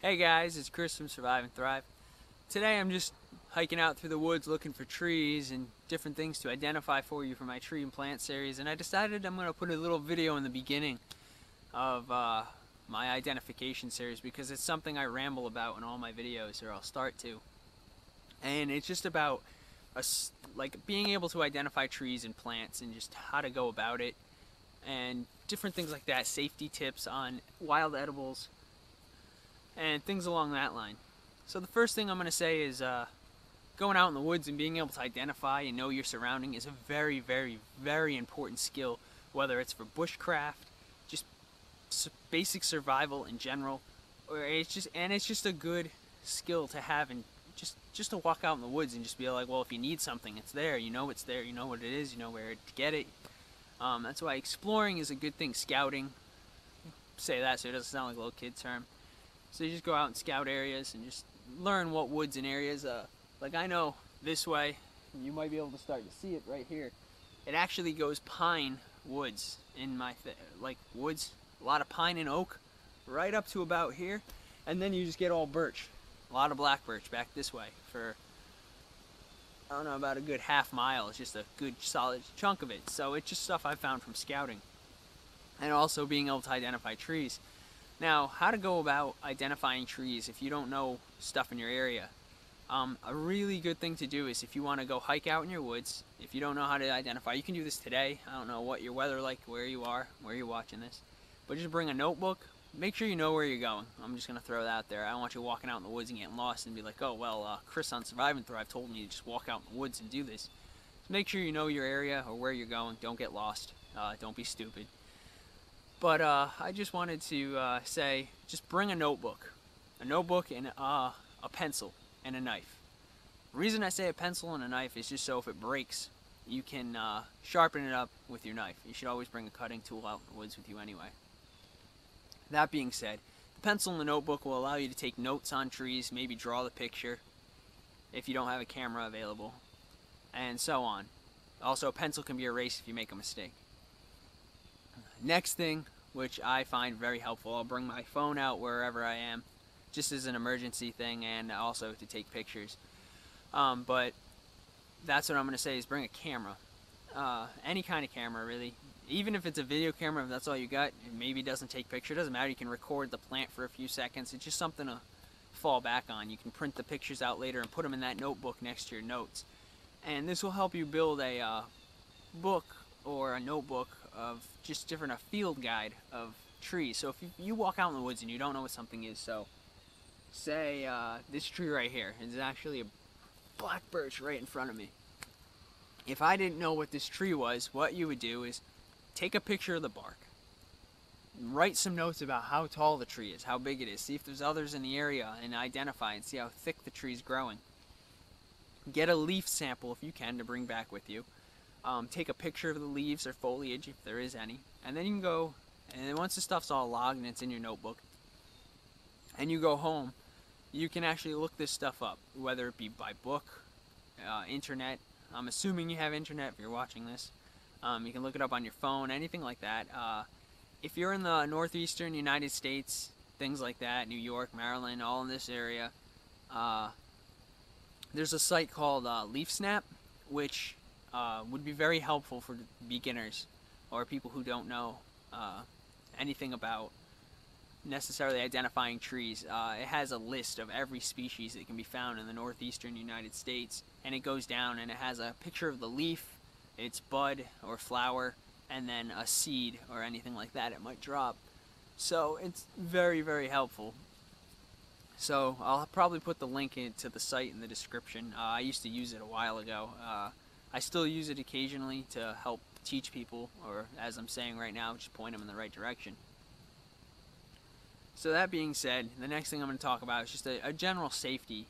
Hey guys, it's Chris from SurviveNnThrive. Today I'm just hiking out through the woods looking for trees and different things to identify for you for my tree and plant series, and I decided I'm going to put a little video in the beginning of my identification series because it's something I ramble about in all my videos, or I'll start to. And it's just about like being able to identify trees and plants and just how to go about it and different things like that, safety tips on wild edibles and things along that line. So the first thing I'm going to say is going out in the woods and being able to identify and know your surrounding is a very, very, very important skill, whether it's for bushcraft, just basic survival in general, or it's just a good skill to have, and just to walk out in the woods and just be like, well, if you need something, it's there. You know it's there. You know what it is. You know where to get it. That's why exploring is a good thing. Scouting, say that so it doesn't sound like a little kid term. So you just go out and scout areas and just learn what woods and areas, like I know this way, you might be able to start to see it right here. It actually goes pine woods in my, like woods, a lot of pine and oak, right up to about here. And then you just get all birch, a lot of black birch back this way for, I don't know, about a good half mile. It's just a good solid chunk of it. So it's just stuff I found from scouting. And also being able to identify trees. Now, how to go about identifying trees if you don't know stuff in your area. A really good thing to do is if you want to go hike out in your woods, if you don't know how to identify, you can do this today. I don't know what your weather like, where you are, where you're watching this. But just bring a notebook. Make sure you know where you're going. I'm just going to throw that out there. I don't want you walking out in the woods and getting lost and be like, oh, well, Chris on SurviveNnThrive told me to just walk out in the woods and do this. So make sure you know your area or where you're going. Don't get lost. Don't be stupid. But I just wanted to say, just bring a notebook and a pencil and a knife. The reason I say a pencil and a knife is just so if it breaks, you can sharpen it up with your knife. You should always bring a cutting tool out in the woods with you anyway. That being said, the pencil and the notebook will allow you to take notes on trees, maybe draw the picture if you don't have a camera available, and so on. Also, a pencil can be erased if you make a mistake. Next thing, which I find very helpful, I'll bring my phone out wherever I am, just as an emergency thing and also to take pictures. But that's what I'm going to say is bring a camera. Any kind of camera, really. Even if it's a video camera, if that's all you got, it maybe doesn't take picture, doesn't matter, you can record the plant for a few seconds. It's just something to fall back on. You can print the pictures out later and put them in that notebook next to your notes. And this will help you build a book or a notebook of just a field guide of trees. So if you walk out in the woods and you don't know what something is, so say this tree right here is actually a black birch right in front of me. If I didn't know what this tree was, what you would do is take a picture of the bark, write some notes about how tall the tree is, how big it is, see if there's others in the area and identify and see how thick the tree's growing. Get a leaf sample if you can to bring back with you. Take a picture of the leaves or foliage if there is any, and then you can go, and then once the stuff's all logged and it's in your notebook and you go home, you can actually look this stuff up, whether it be by book, internet. I'm assuming you have internet if you're watching this. You can look it up on your phone, anything like that. If you're in the northeastern United States, things like that, New York, Maryland, all in this area, there's a site called LeafSnap, which would be very helpful for beginners or people who don't know anything about necessarily identifying trees. It has a list of every species that can be found in the northeastern United States, and it goes down and it has a picture of the leaf, its bud or flower, and then a seed or anything like that it might drop. So it's very, very helpful. So I'll probably put the link to the site in the description. I used to use it a while ago. I still use it occasionally to help teach people, or as I'm saying right now, just point them in the right direction. So that being said, the next thing I'm going to talk about is just a general safety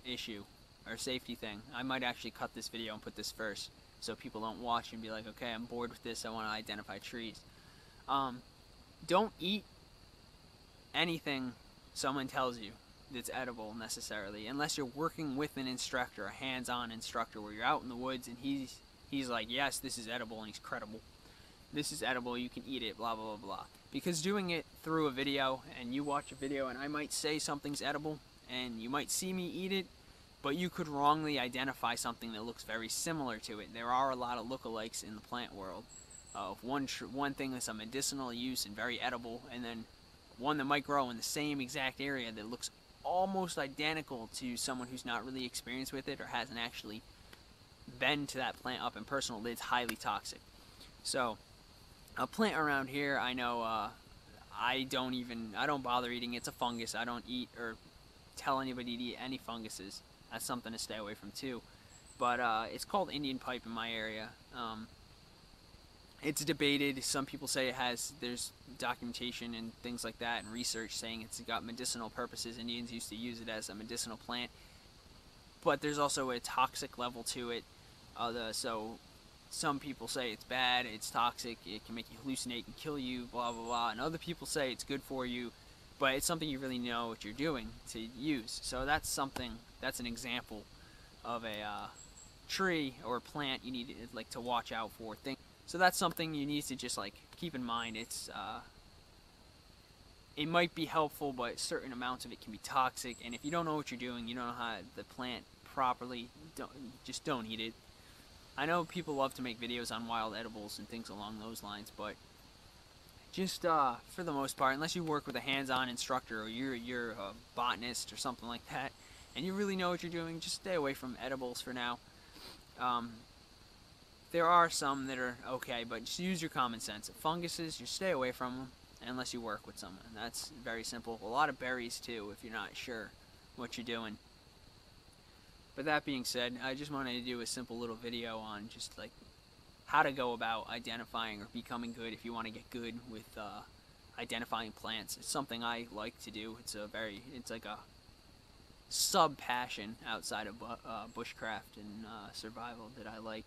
issue, or safety thing. I might actually cut this video and put this first, so people don't watch and be like, okay, I'm bored with this, I want to identify trees. Don't eat anything someone tells you that's edible necessarily, unless you're working with an instructor, a hands-on instructor, where you're out in the woods and he's like, yes, this is edible, and he's credible. This is edible, you can eat it, blah, blah, blah, blah. because doing it through a video, and you watch a video and I might say something's edible and you might see me eat it, but you could wrongly identify something that looks very similar to it. There are a lot of lookalikes in the plant world of one thing that's a medicinal use and very edible, and then one that might grow in the same exact area that looks almost identical to someone who's not really experienced with it or hasn't actually been to that plant up and personal. It's highly toxic. So a plant around here, I know I don't bother eating. It's a fungus. I don't eat or tell anybody to eat any funguses. That's something to stay away from too. But it's called Indian pipe in my area. It's debated. Some people say there's documentation and things like that and research saying it's got medicinal purposes. Indians used to use it as a medicinal plant. But there's also a toxic level to it. So some people say it's bad, it's toxic, it can make you hallucinate and kill you, blah, blah, blah. And other people say it's good for you, but it's something you really know what you're doing to use. So that's an example of a tree or plant you need to watch out for. So that's something you need to just keep in mind. It might be helpful, but certain amounts of it can be toxic. And if you don't know what you're doing, you don't know how to plant properly, don't eat it. I know people love to make videos on wild edibles and things along those lines, but just for the most part, unless you work with a hands-on instructor or you're a botanist or something like that, and you really know what you're doing, just stay away from edibles for now. There are some that are okay, but just use your common sense. Funguses, just stay away from them unless you work with someone. That's very simple. A lot of berries too, if you're not sure what you're doing. But that being said, I just wanted to do a simple little video on just how to go about identifying or becoming good if you want to get good with identifying plants. It's something I like to do. It's like a sub-passion outside of bushcraft and survival that I like.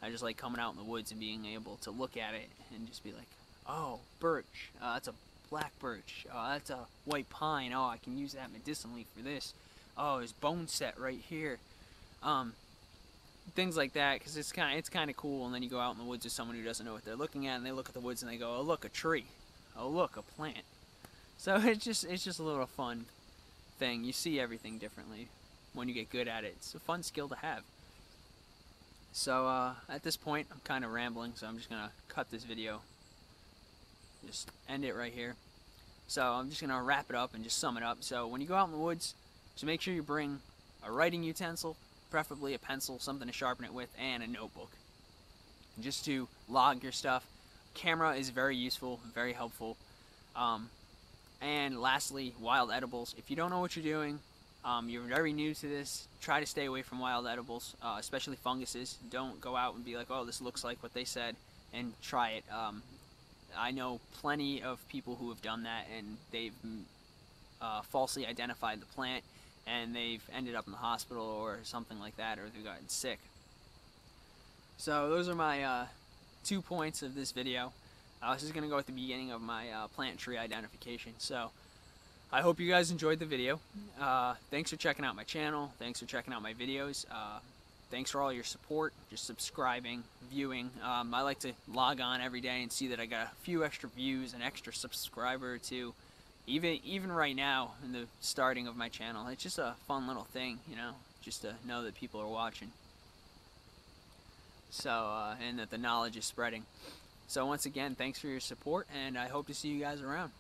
I just like coming out in the woods and being able to look at it and just be like, oh, birch, that's a black birch, that's a white pine, oh, I can use that medicinally for this. Oh, there's bone set right here. Things like that, because it's kind of cool. And then you go out in the woods with someone who doesn't know what they're looking at, and they look at the woods and they go, oh look, a tree. Oh look, a plant. So it's just a little fun thing. You see everything differently when you get good at it. It's a fun skill to have. So at this point, I'm kind of rambling, so I'm just gonna cut this video. Just end it right here. So I'm just gonna wrap it up and just sum it up. So when you go out in the woods, just make sure you bring a writing utensil, preferably a pencil, something to sharpen it with, and a notebook, just to log your stuff. Camera is very useful, very helpful. And lastly, wild edibles. If you don't know what you're doing, you're very new to this, try to stay away from wild edibles, especially funguses. Don't go out and be like, oh, this looks like what they said, and try it. I know plenty of people who have done that, and they've falsely identified the plant, and they've ended up in the hospital or something like that, or they've gotten sick. So those are my 2 points of this video. This is going to go at the beginning of my plant tree identification. So I hope you guys enjoyed the video. Thanks for checking out my channel. Thanks for checking out my videos. Thanks for all your support, just subscribing, viewing. I like to log on every day and see that I got a few extra views, an extra subscriber or two. Even right now, in the starting of my channel, it's just a fun little thing, you know, just to know that people are watching. So, and that the knowledge is spreading. So once again, thanks for your support, and I hope to see you guys around.